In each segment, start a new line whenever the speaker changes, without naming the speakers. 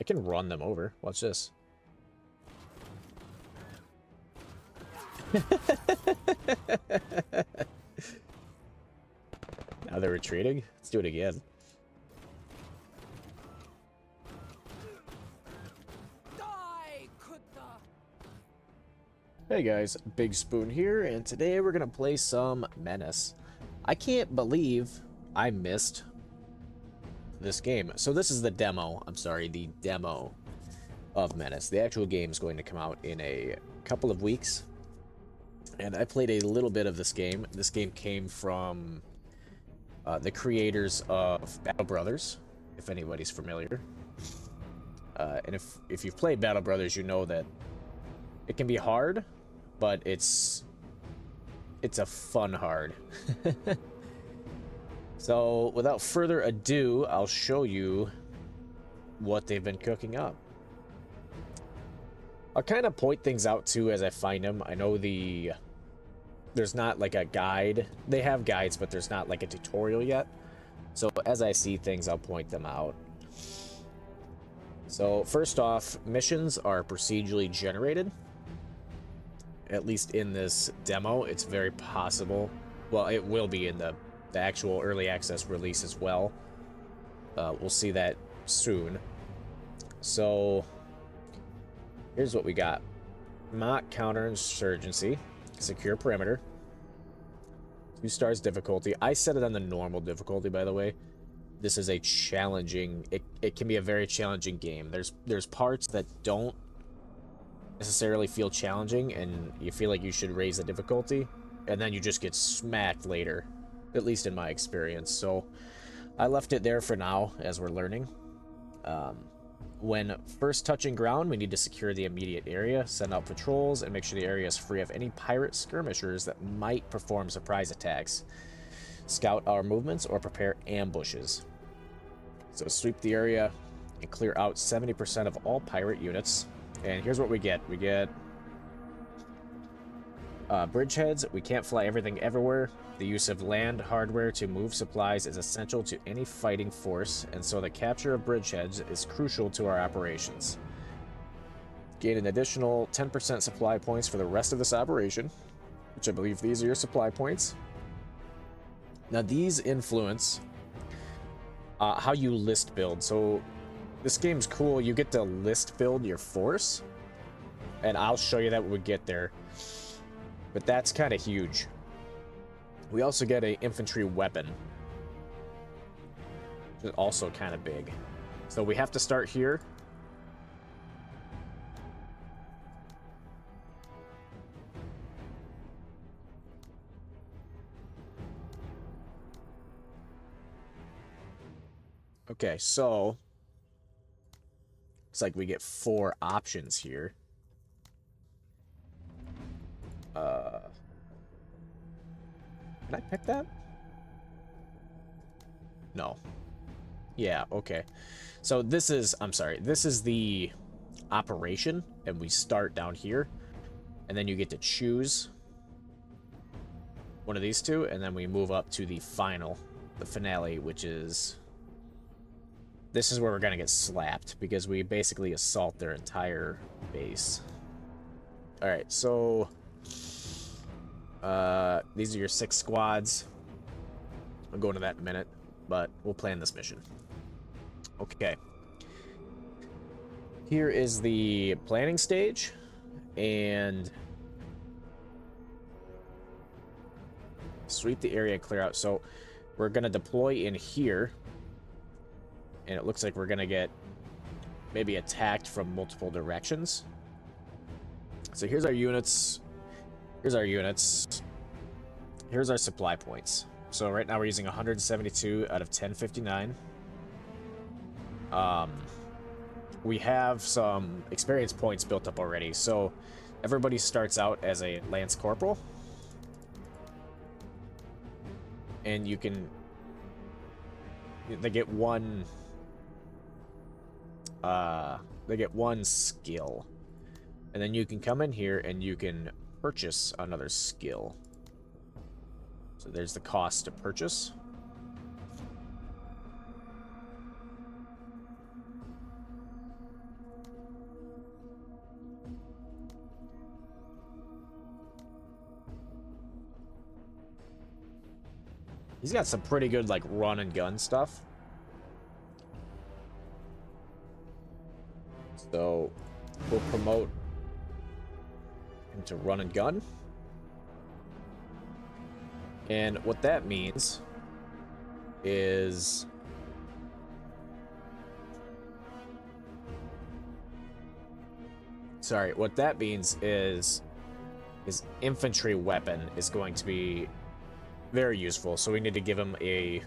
I can run them over. Watch this. Now they're retreating. Let's do it again. Hey guys, Big Spoon here, and today we're gonna play some Menace. I can't believe I missed this game. So this is the demo. I'm sorry, the demo of Menace. The actual game is going to come out in a couple of weeks, and I played a little bit of this game. This game came from the creators of Battle Brothers, if anybody's familiar. And if you've played Battle Brothers, you know that it can be hard, but it's a fun hard. So without further ado, I'll show you what they've been cooking up. I'll kind of point things out too as I find them. I know there's not like a guide. They have guides, but there's not like a tutorial yet. So as I see things, I'll point them out. So first off, missions are procedurally generated. At least in this demo, it's very possible. Well, it will be in the actual early access release as well. We'll see that soon. So here's what we got. Mock counterinsurgency. Secure perimeter. 2 stars difficulty. I set it on the normal difficulty, by the way. This is a challenging... It can be a very challenging game. There's parts that don't necessarily feel challenging, and you feel like you should raise the difficulty, and then you just get smacked later, at least in my experience. So I left it there for now as we're learning. When first touching ground, we need to secure the immediate area, send out patrols, and make sure the area is free of any pirate skirmishers that might perform surprise attacks, scout our movements, or prepare ambushes. So sweep the area and clear out 70% of all pirate units. And here's what we get. We get bridgeheads. We can't fly everything everywhere. The use of land hardware to move supplies is essential to any fighting force, and so the capture of bridgeheads is crucial to our operations. Gain an additional 10% supply points for the rest of this operation, which I believe these are your supply points. Now these influence how you list build. So this game's cool. You get to list build your force, and I'll show you that when we get there. But that's kind of huge. We also get an infantry weapon, which is also kind of big. So we have to start here. Okay, so it's like we get 4 options here. Can I pick that? No. Yeah, okay. So this is, I'm sorry, this is the operation, and we start down here, and then you get to choose one of these two, and then we move up to the finale, which is... This is where we're gonna get slapped, because we basically assault their entire base. Alright, so... these are your 6 squads. I'll go into that in a minute, but we'll plan this mission. Okay. Here is the planning stage, and... sweep the area and clear out. So, we're gonna deploy in here, and it looks like we're gonna get maybe attacked from multiple directions. So here's our units. Here's our units. Here's our supply points. So right now we're using 172 out of 1059. We have some experience points built up already. So everybody starts out as a Lance Corporal. And you can... They get one... they get one skill. And then you can come in here and you can purchase another skill. So there's the cost to purchase. He's got some pretty good, like, run and gun stuff. So, we'll promote him to run and gun. And what that means is... Sorry, what that means is his infantry weapon is going to be very useful. So we need to give him a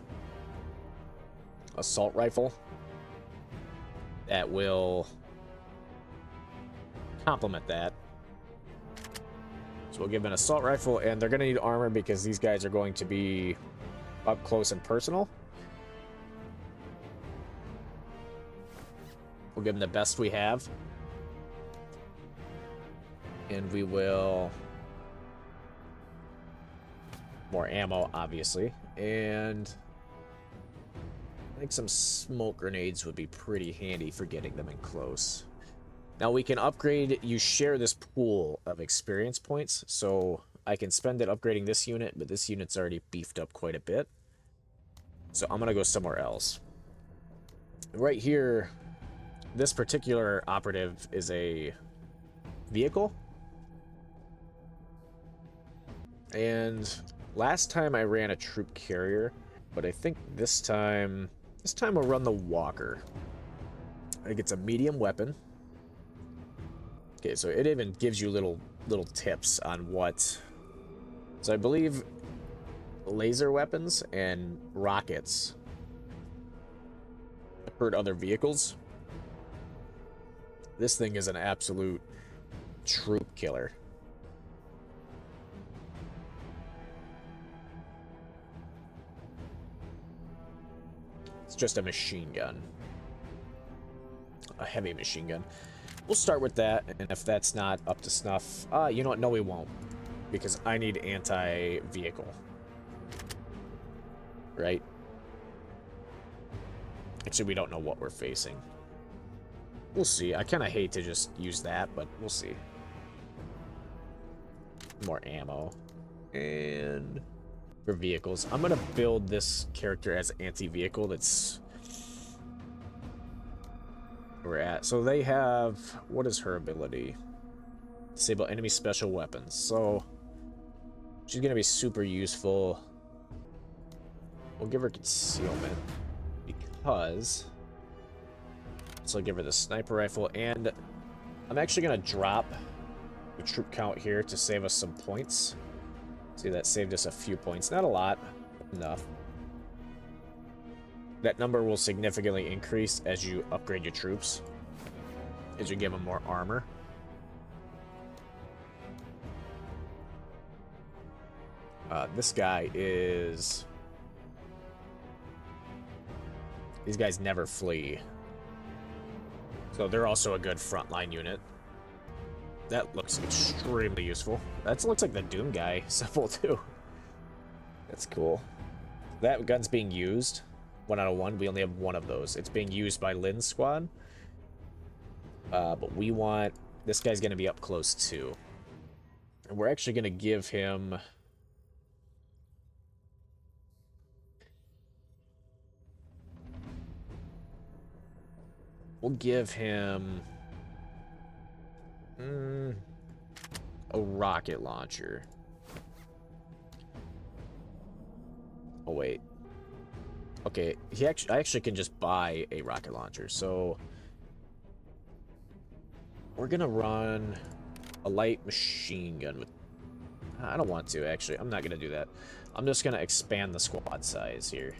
assault rifle that will complement that. So we'll give him an assault rifle, and they're going to need armor because these guys are going to be up close and personal. We'll give them the best we have. And we will... More ammo, obviously. And I think some smoke grenades would be pretty handy for getting them in close. Now we can upgrade... You share this pool of experience points. So I can spend it upgrading this unit, but this unit's already beefed up quite a bit. So I'm going to go somewhere else. Right here, this particular operative is a vehicle. And last time I ran a troop carrier, but I think this time we'll run the walker. I think it's a medium weapon. Okay, so it even gives you little tips on what. So I believe laser weapons and rockets hurt other vehicles. This thing is an absolute troop killer. Just a machine gun. A heavy machine gun. We'll start with that, and if that's not up to snuff... you know what? No, we won't. Because I need anti-vehicle. Right? Actually, we don't know what we're facing. We'll see. I kind of hate to just use that, but we'll see. More ammo. And... for vehicles. I'm gonna build this character as anti-vehicle. That's where we're at. So they have, what is her ability? Disable enemy special weapons. So she's gonna be super useful. We'll give her concealment because so I'll give her the sniper rifle, and I'm actually gonna drop the troop count here to save us some points. See, that saved us a few points. Not a lot, enough. That number will significantly increase as you upgrade your troops, as you give them more armor. This guy is... These guys never flee. So they're also a good frontline unit. That looks extremely useful. That looks like the Doom guy symbol too. That's cool. That gun's being used. 1 out of 1. We only have 1 of those. It's being used by Lynn's squad. But we want... This guy's going to be up close too. And we're actually going to give him... We'll give him... a rocket launcher. Oh wait. Okay, I actually can just buy a rocket launcher. So we're gonna run a light machine gun with... I don't want to, actually. I'm not gonna do that. I'm just gonna expand the squad size here.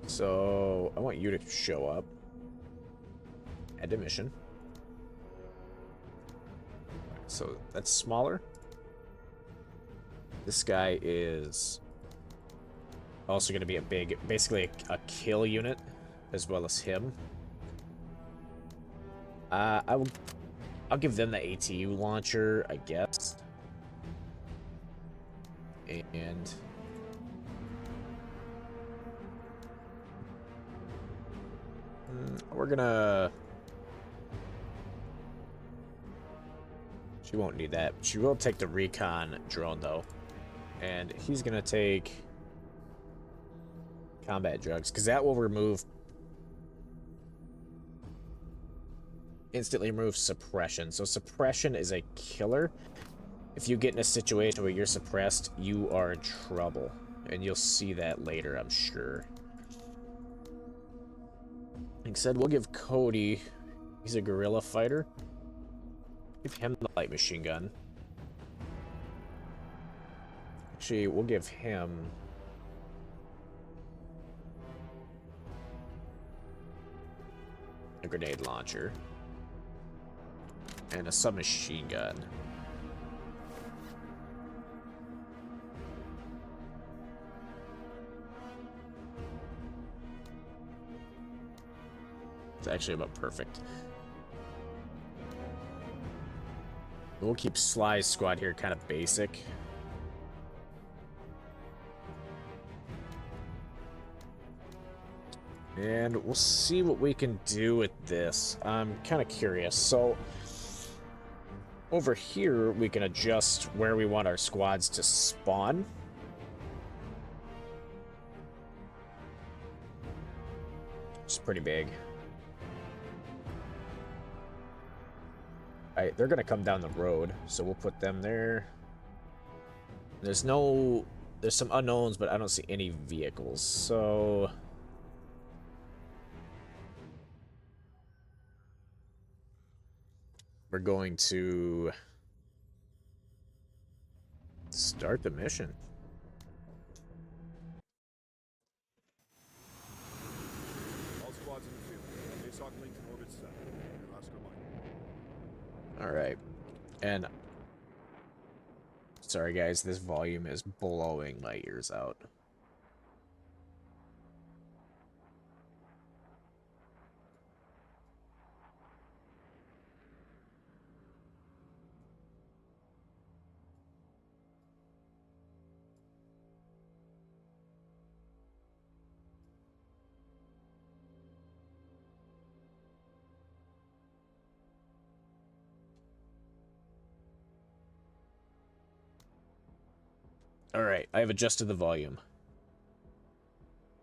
So I want you to show up. Add to mission. So that's smaller. This guy is also going to be a big, basically a kill unit, as well as him. I'll give them the ATU launcher, I guess. And we're gonna She won't need that. She will take the recon drone, though. And he's going to take combat drugs, because that will instantly remove suppression. So suppression is a killer. If you get in a situation where you're suppressed, you are in trouble. And you'll see that later, I'm sure. Like I said, we'll give Cody... He's a guerrilla fighter. Give him the light machine gun. Actually, we'll give him... a grenade launcher. And a submachine gun. It's actually about perfect. We'll keep Sly's squad here kind of basic. And we'll see what we can do with this. I'm kind of curious. So, over here, we can adjust where we want our squads to spawn. It's pretty big. Alright, they're gonna come down the road, so we'll put them there. There's some unknowns, but I don't see any vehicles, so... we're going to start the mission.
All squads in the field. ASOC link to orbit set. Oscar Mike.
Alright. And sorry guys, this volume is blowing my ears out. Alright, I have adjusted the volume.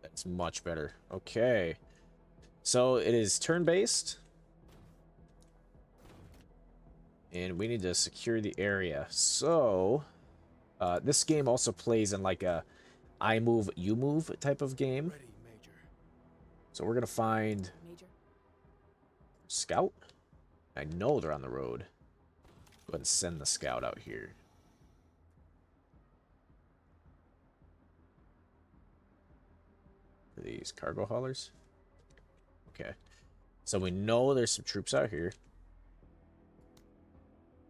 That's much better. Okay. So it is turn-based. And we need to secure the area. So, this game also plays in like a I move, you move type of game.
Ready, Major.
So we're going to find...
Major.
Scout? I know they're on the road. Go ahead and send the scout out here. Are these cargo haulers? Okay. So we know there's some troops out here.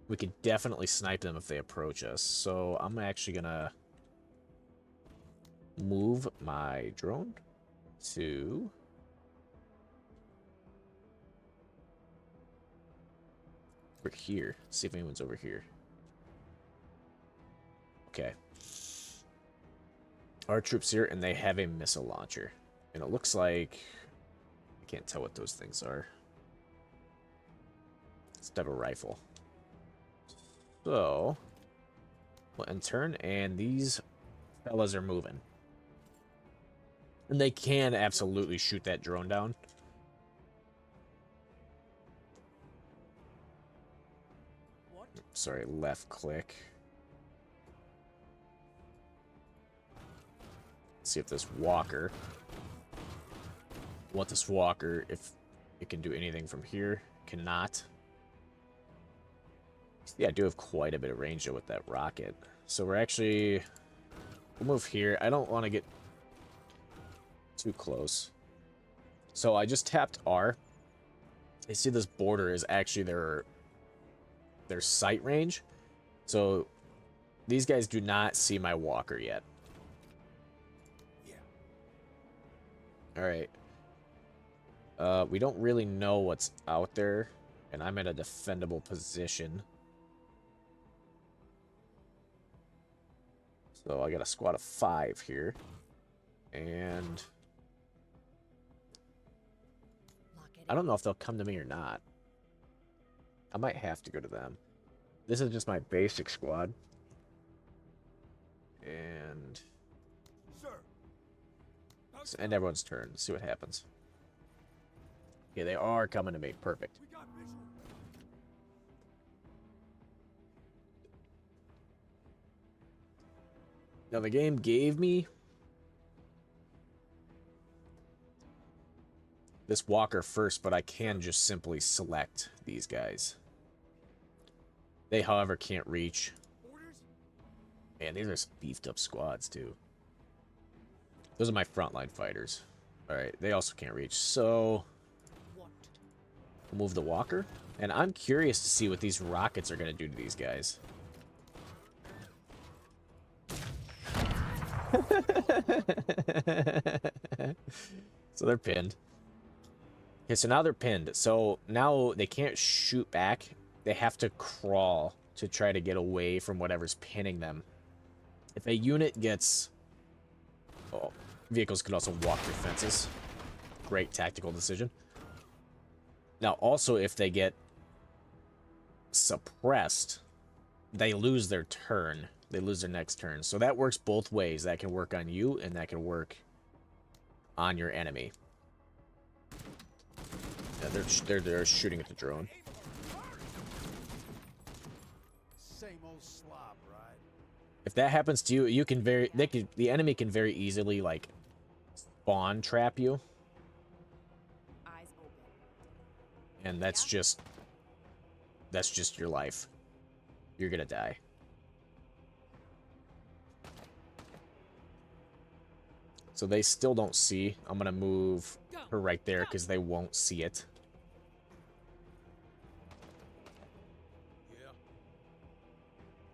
We could definitely snipe them if they approach us. So I'm actually gonna move my drone to over here. See if anyone's over here. Okay. Our troops here, and they have a missile launcher. And it looks like... I can't tell what those things are. It's a type of rifle. So... we'll end turn, and these fellas are moving. And they can absolutely shoot that drone down.
What?
Sorry, left click. See if this walker, if it can do anything from here. Cannot. Yeah, I do have quite a bit of range though with that rocket. So we'll move here. I don't want to get too close. So I just tapped R. You see this border is actually their sight range. So these guys do not see my walker yet. Alright. We don't really know what's out there, and I'm in a defendable position. So I got a squad of 5 here. And I don't know if they'll come to me or not. I might have to go to them. This is just my basic squad. And
Sir.
let's end everyone's turn. See what happens. Okay, they are coming to me. Perfect.
We got visual.
Now the game gave me this walker first, but I can just simply select these guys. They, however, can't reach.
Orders?
Man, these are some beefed up squads, too. Those are my frontline fighters. Alright, they also can't reach. So,
What?
we'll move the walker. And I'm curious to see what these rockets are going to do to these guys. So they're pinned. Okay, so now they're pinned. So now they can't shoot back. They have to crawl to try to get away from whatever's pinning them. If a unit gets... Oh, vehicles can also walk through fences. Great tactical decision. Now, also, if they get suppressed, they lose their turn. They lose their next turn. So that works both ways. That can work on you, and that can work on your enemy. Yeah, they're shooting at the drone.
Same old slob, right?
If that happens to you, the enemy can very easily like spawn trap you,
Eyes open.
and that's just your life. You're gonna die. So they still don't see. I'm gonna move her right there because they won't see it.
Yeah.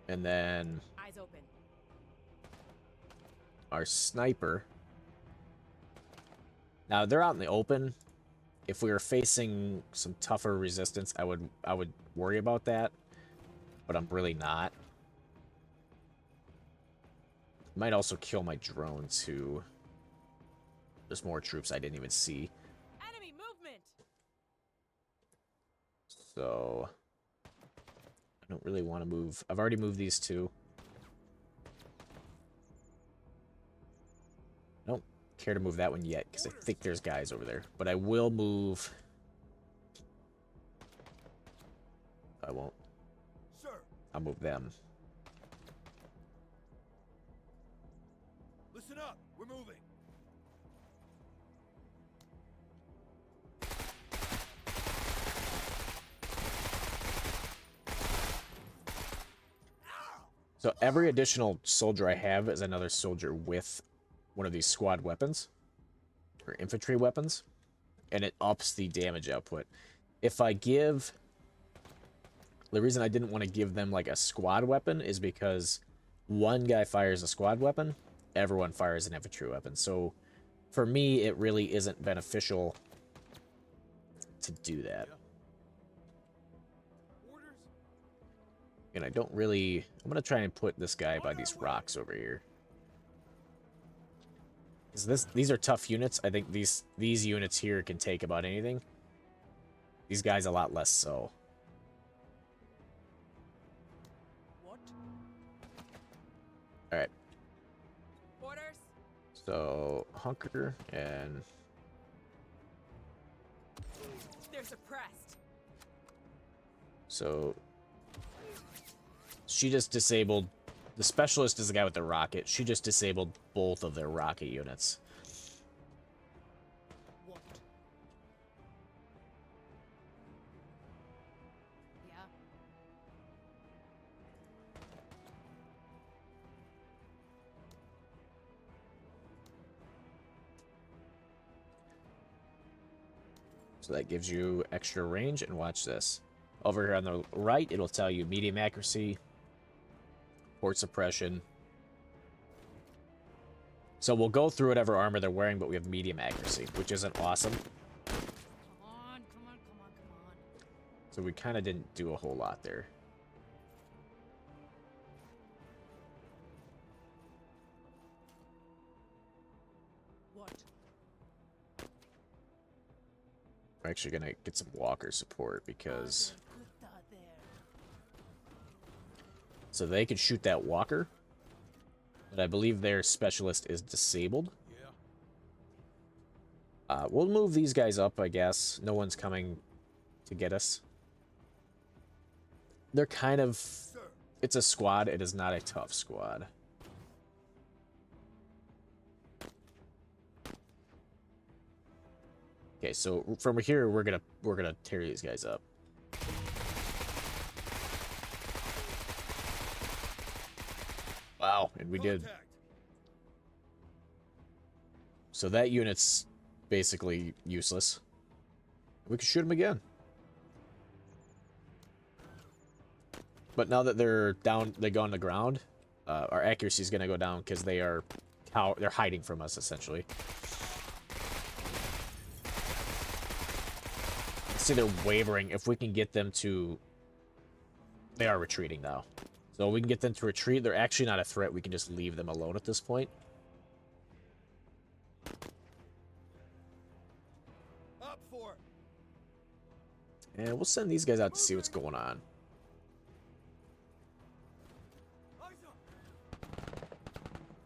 And then
Eyes open.
our sniper. Now they're out in the open. If we were facing some tougher resistance, I would worry about that, but I'm really not. Might also kill my drone too. There's more troops I didn't even see.
Enemy movement.
So I don't really want to move. I've already moved these two. I don't care to move that one yet because I think there's guys over there. But I will move. I won't.
Sir.
I'll move them.
Listen up. We're moving.
So every additional soldier I have is another soldier with one of these squad weapons or infantry weapons, and it ups the damage output. If I give... The reason I didn't want to give them like a squad weapon is because one guy fires a squad weapon, everyone fires an infantry weapon. So for me, it really isn't beneficial to do that.
Orders?
And I don't really... I'm going to try and put this guy by these rocks over here. These are tough units. I think these units here can take about anything. These guys a lot less so.
What?
Alright,
Orders.
so hunker and...
They're suppressed.
So she just disabled... The specialist is the guy with the rocket. She just disabled both of their rocket units.
What? Yeah.
So that gives you extra range, and watch this. Over here on the right, it'll tell you medium accuracy, port suppression. So we'll go through whatever armor they're wearing, but we have medium accuracy, which isn't awesome.
Come on, come on, come on, come on.
So we kind of didn't do a whole lot there.
What?
We're actually going to get some walker support because...
Good thought there.
So they could shoot that walker. But I believe their specialist is disabled.
Yeah.
We'll move these guys up, I guess. No one's coming to get us. They're kind of... It's a squad. It is not a tough squad. Okay, so from here we're gonna tear these guys up. Wow, and we did. So that unit's basically useless. We could shoot them again. But now that they're down, they go on the ground, our accuracy is gonna go down because they're hiding from us essentially. See, they're wavering. If we can get them to... They are retreating now. So we can get them to retreat. They're actually not a threat. We can just leave them alone at this point.
Up for.
And we'll send these guys out to see what's going on.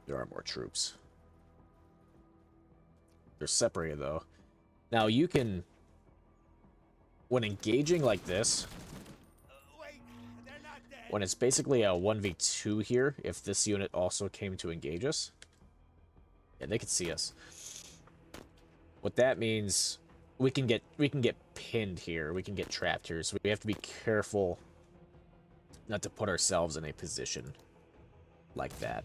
There are more troops. They're separated, though. Now, you can... When engaging like this, when it's basically a 1v2 here, if this unit also came to engage us, yeah, they could see us. What that means, we can get pinned here. We can get trapped here. So we have to be careful not to put ourselves in a position like that.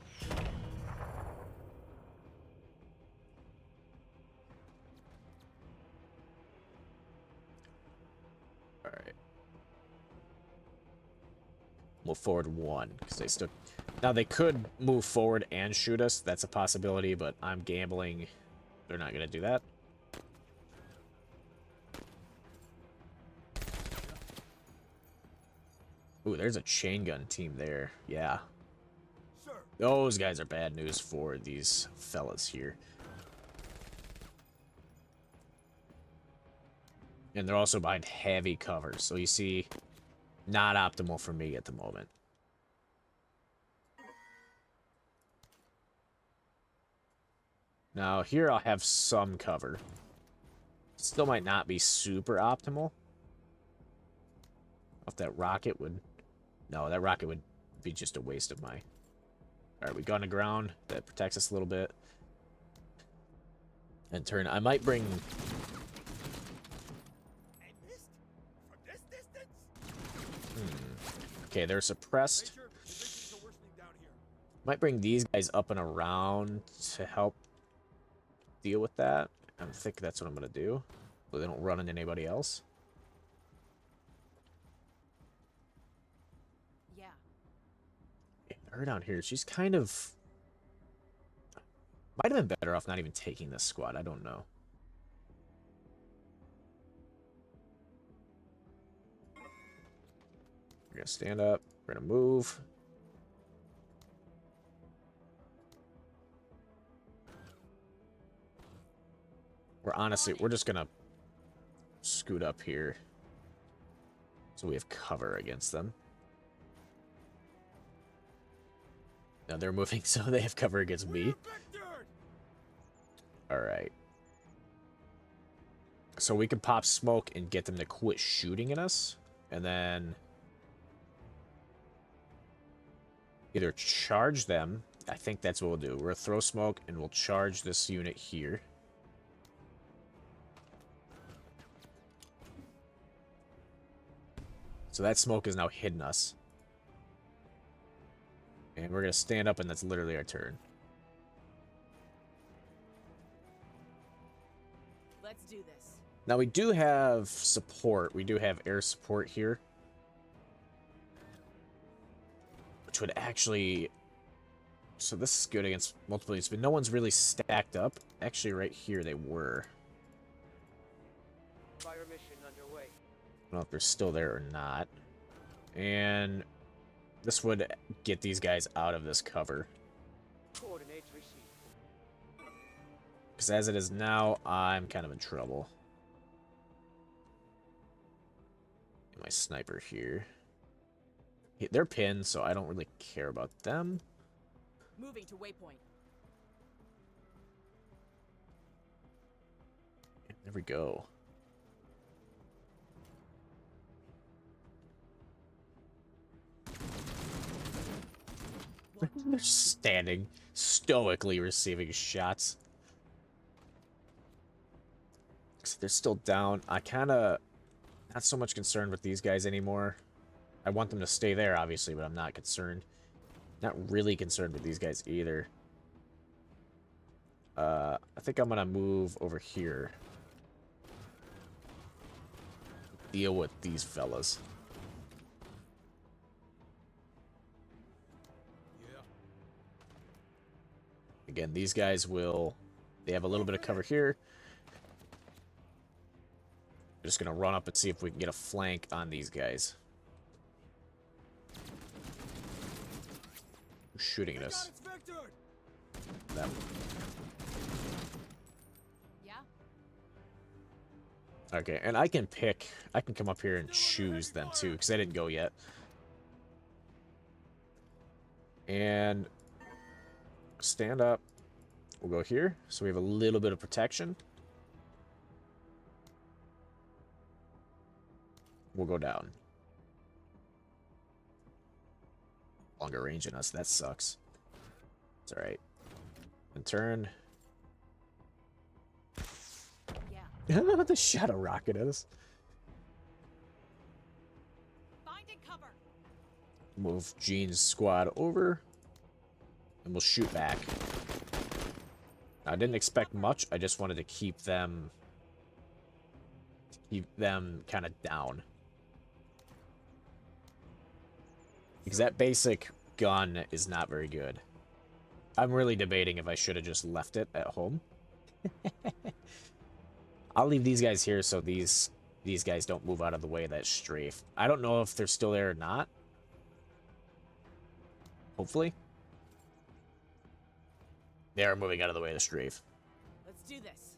Alright. Move forward one, because they still... Now, they could move forward and shoot us. That's a possibility, but I'm gambling they're not going to do that. Ooh, there's a chain gun team there. Yeah. Those guys are bad news for these fellas here. And they're also behind heavy cover, so you see, not optimal for me at the moment. Now, here I'll have some cover. Still might not be super optimal. If that rocket would... No, that rocket would be just a waste of my... Alright, we go on the ground. That protects us a little bit. And turn... I might bring... Okay, they're suppressed. Might bring these guys up and around to help deal with that. I think that's what I'm going to do. So they don't run into anybody else.
Yeah.
Her down here, she's kind of... Might have been better off not even taking this squad. I don't know. We're going to stand up. We're going to move. We're just going to scoot up here. So we have cover against them. Now they're moving, so they have cover against me. Alright. So we can pop smoke and get them to quit shooting at us. And then... either charge them. I think that's what we'll do. We'll throw smoke and we'll charge this unit here. So that smoke has now hidden us. And we're going to stand up and that's literally our turn.
Let's do this.
Now we do have support. We do have air support here. Which would actually... So this is good against multiple units, but no one's really stacked up. Actually, right here they were.
Fire mission underway.
I don't know if they're still there or not. And this would get these guys out of this cover.
Coordinates received.
Because as it is now, I'm kind of in trouble. Get my sniper here. They're pinned, so I don't really care about them.
Moving to waypoint.
There we go. They're standing, stoically receiving shots. So they're still down. I kind of not so much concerned with these guys anymore. I want them to stay there, obviously, but I'm not concerned. Not really concerned with these guys either. I think I'm gonna move over here. Deal with these fellas.
Yeah.
Again, these guys will... They have a little bit of cover here. I'm just gonna run up and see if we can get a flank on these guys. Who's shooting at us? That one.
Yeah?
Okay, and I can pick... I can come up here and choose them too, because I didn't go yet. And... stand up. We'll go here, so we have a little bit of protection. We'll go down. Longer range than us, that sucks. It's alright. And turn.
Yeah.
The shadow rocket at us.
Finding cover.
Move Gene's squad over. And we'll shoot back. I didn't expect much, I just wanted to keep them... kind of down. Because that basic gun is not very good. I'm really debating if I should have just left it at home. I'll leave these guys here so these guys don't move out of the way of that strafe. I don't know if they're still there or not. Hopefully. They are moving out of the way of the strafe.
Let's do this.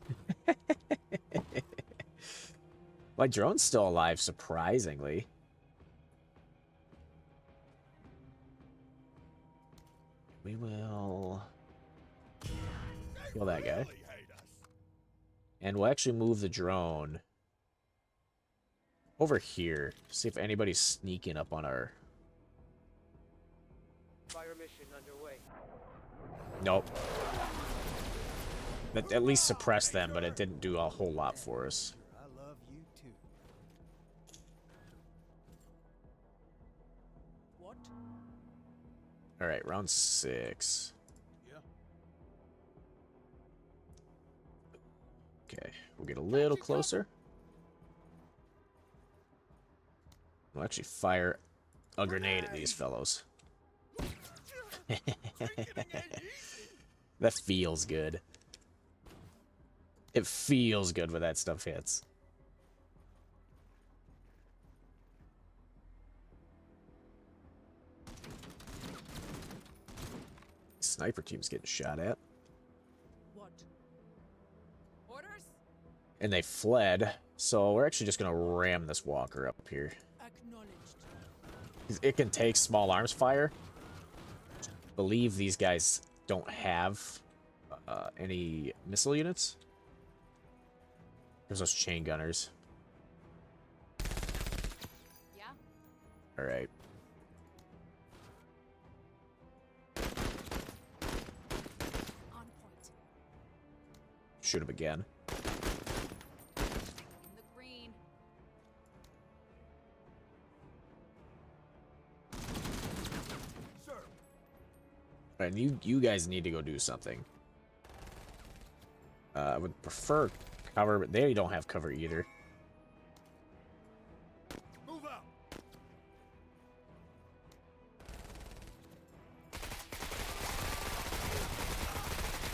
My drone's still alive, surprisingly. We will kill that guy. And we'll actually move the drone over here. See if anybody's sneaking up on our...
Fire mission underway.
Nope. That at least suppressed them, but it didn't do a whole lot for us.
I love you too.
What?
Alright, round 6.
Yeah.
Okay, we'll get a little closer. We'll actually fire a grenade at these fellows. That feels good. It feels good when that stuff hits. Sniper team's getting shot at.
What? Orders?
And they fled, so we're actually just gonna ram this walker up here.
Acknowledged.
It can take small arms fire. I believe these guys don't have any missile units. There's those chain gunners.
Yeah?
Alright.
On point.
Shoot him again.
In the green.
Sir,
And you guys need to go do something. I would prefer cover, but they don't have cover either.
move out.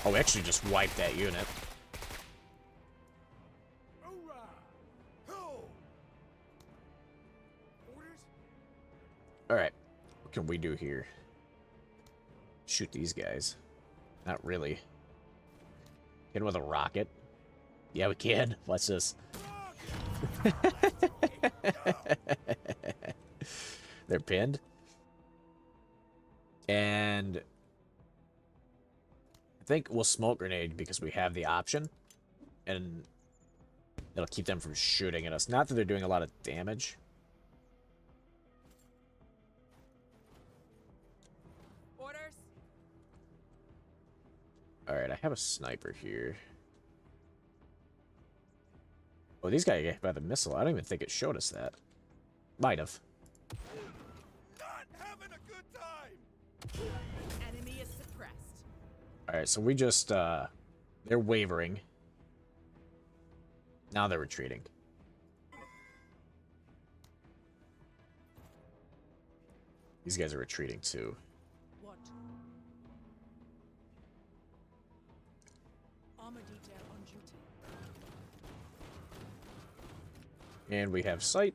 Oh, we actually just wiped that unit.
Hoorah! Ho! Orders?
Alright. What can we do here? Shoot these guys. Not really. Hit him with a rocket. Yeah, we can. Watch this. They're pinned. And I think we'll smoke grenade because we have the option. And it'll keep them from shooting at us. Not that they're doing a lot of damage.
Orders.
Alright, I have a sniper here. Oh, these guys get hit by the missile. I don't even think it showed us that. Might have.
Not having a good time.
Enemy is suppressed.
Alright, so we just, they're wavering. Now they're retreating. These guys are retreating too.
What? Armor detail on duty.
And we have sight.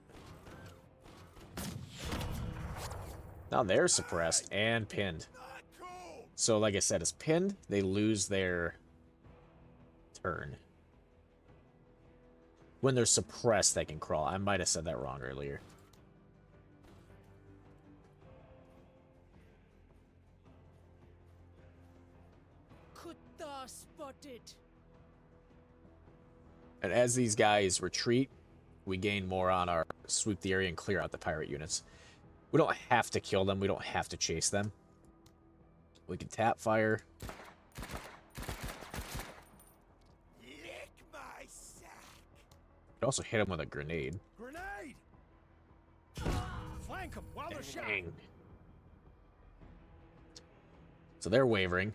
Now they're suppressed and pinned.
Not cool.
So like I said, it's pinned. They lose their turn. When they're suppressed, they can crawl. I might have said that wrong earlier.
Kutta spotted.
And as these guys retreat, we gain more on our sweep the area and clear out the pirate units. We don't have to kill them. We don't have to chase them. We can tap fire.
Lick my sack.
We can also hit them with a grenade.
Grenade! Flank them while they're shot.
Dang. So they're wavering.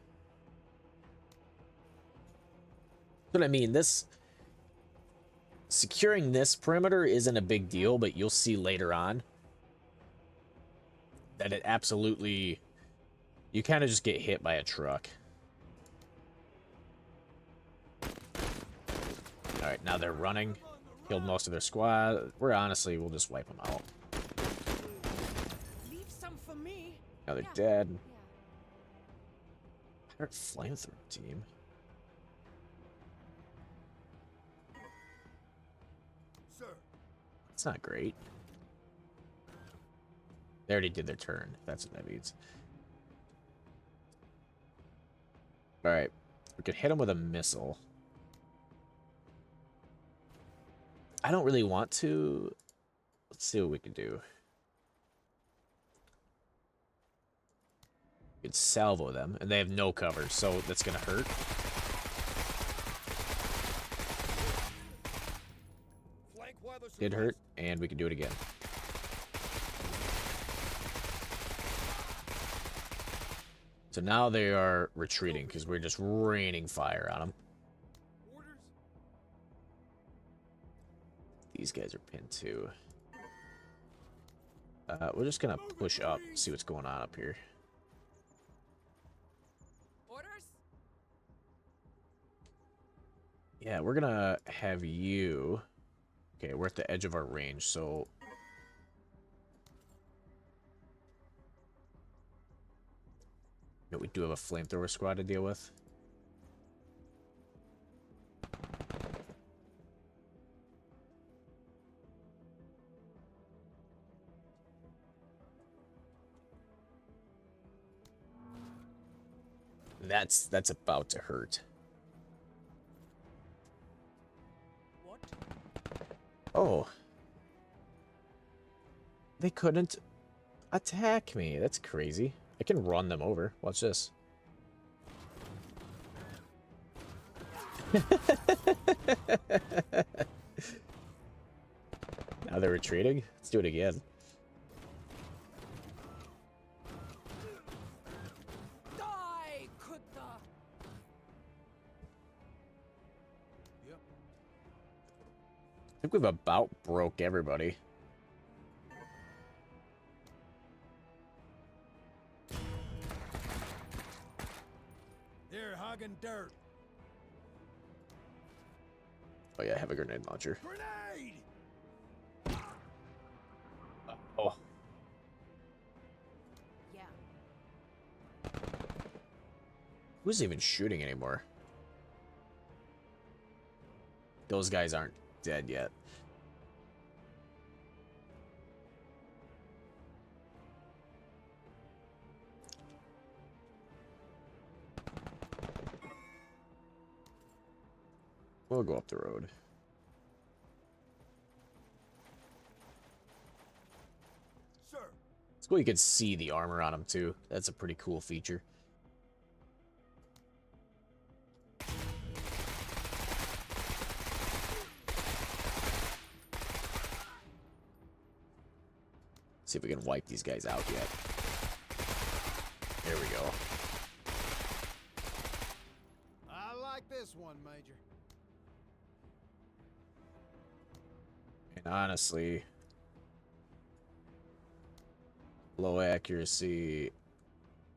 But I mean, this... securing this perimeter isn't a big deal, but you'll see later on that it absolutely... you kind of just get hit by a truck. Alright, now they're running. Killed most of their squad. We'll just wipe them out.
Leave some for me.
Now they're
Yeah.
dead.
Yeah.
Pirate flamethrower team.
Sir.
That's not great. They already did their turn. That's what that means. Alright. We could hit them with a missile. I don't really want to. Let's see what we can do. We could salvo them, and they have no cover, so that's gonna hurt.
Flank while they're
Did hurt, and we can do it again. So now they are retreating because we're just raining fire on them.
Orders.
These guys are pinned too. We're just gonna push up, see what's going on up here.
Orders.
Yeah, we're gonna have you. Okay, we're at the edge of our range, so. You know, we do have a flamethrower squad to deal with. That's about to hurt.
What?
Oh. They couldn't attack me. That's crazy. I can run them over. Watch this. Now they're retreating. Let's do it again.
Die, Kutta.
Yep.
I think we've about broke everybody.
They're hogging dirt.
Oh yeah, I have a grenade launcher.
Grenade!
Oh.
Yeah.
Who's even shooting anymore? Those guys aren't dead yet. We'll go up the road.
Sir.
It's cool you can see the armor on him, too. That's a pretty cool feature. See if we can wipe these guys out yet. There we go.
I like this one, Major.
And honestly, low accuracy,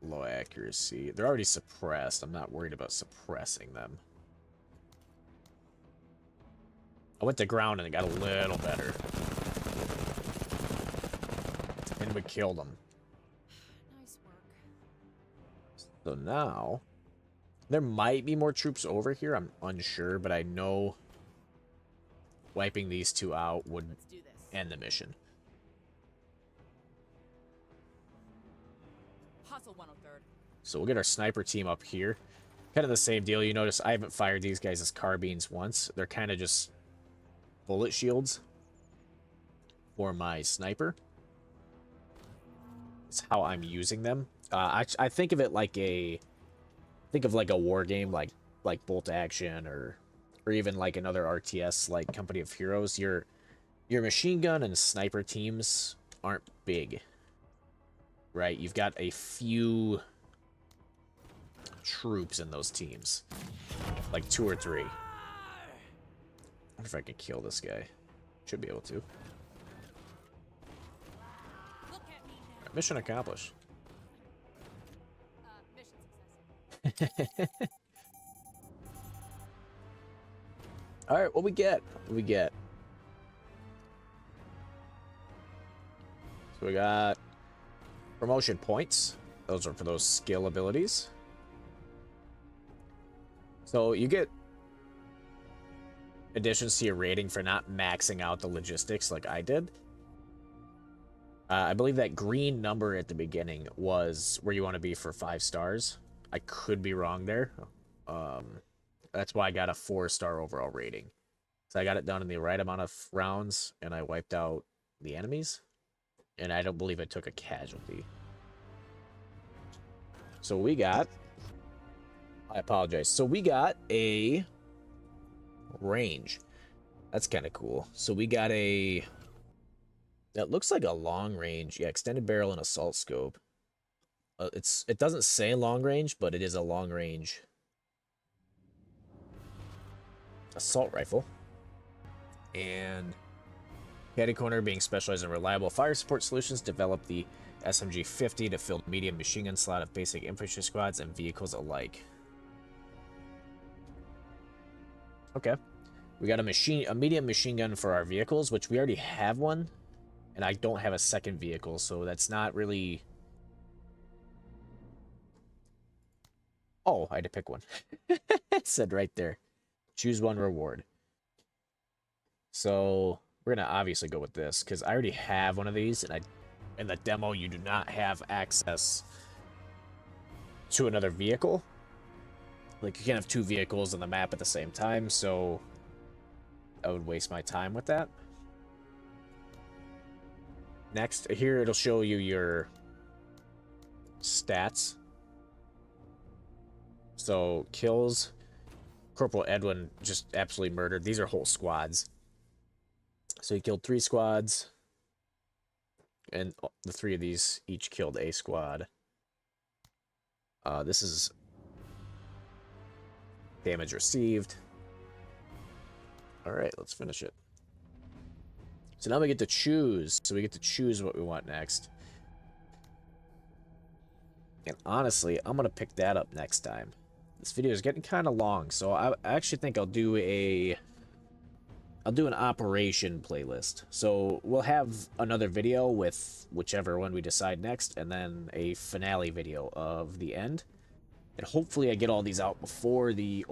low accuracy. They're already suppressed. I'm not worried about suppressing them. I went to ground and it got a little better. And we killed them.
Nice work.
So now, there might be more troops over here. I'm unsure, but I know wiping these two out would
Let's do this.
end the mission.
Hustle 103rd.
So we'll get our sniper team up here. Kind of the same deal. You notice I haven't fired these guys as carbines once. They're kind of just bullet shields for my sniper. It's how I'm using them. I think of it like a war game, like Bolt Action or even like another RTS like Company of Heroes. Your machine gun and sniper teams aren't big, right? You've got a few troops in those teams, like 2 or 3. I wonder if I can kill this guy. Should be able to.
Look at me now.
Mission accomplished.
Mission success.
All right, what we get? What we get? So we got promotion points. Those are for those skill abilities. So you get additions to your rating for not maxing out the logistics like I did. I believe that green number at the beginning was where you want to be for 5 stars. I could be wrong there. That's why I got a 4-star overall rating. So I got it done in the right amount of rounds, and I wiped out the enemies. And I don't believe I took a casualty. So we got... I apologize. So we got a range. That's kind of cool. So we got a... That looks like a long range. Yeah, extended barrel and assault scope. It doesn't say long range, but it is a long range assault rifle. And Caddy Corner, being specialized in reliable fire support solutions, developed the SMG-50 to fill medium machine gun slot of basic infantry squads and vehicles alike. Okay. We got a medium machine gun for our vehicles, which we already have one. And I don't have a second vehicle, so that's not really... Oh, I had to pick one. It said right there. Choose one reward. So we're going to obviously go with this, because I already have one of these, and in the demo you do not have access to another vehicle. Like, you can't have 2 vehicles on the map at the same time, so I would waste my time with that. Next, here it'll show you your stats. So, kills. Corporal Edwin just absolutely murdered. These are whole squads. So he killed 3 squads. And the 3 of these each killed a squad. This is damage received. Alright, let's finish it. So now we get to choose. So we get to choose what we want next. And honestly, I'm going to pick that up next time. This video is getting kind of long, so I actually think I'll do an operation playlist. So we'll have another video with whichever one we decide next, and then a finale video of the end. And hopefully I get all these out before the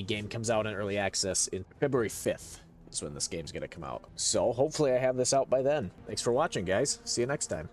game comes out in early access in February 5th. Is when this game's going to come out. So hopefully I have this out by then. Thanks for watching, guys. See you next time.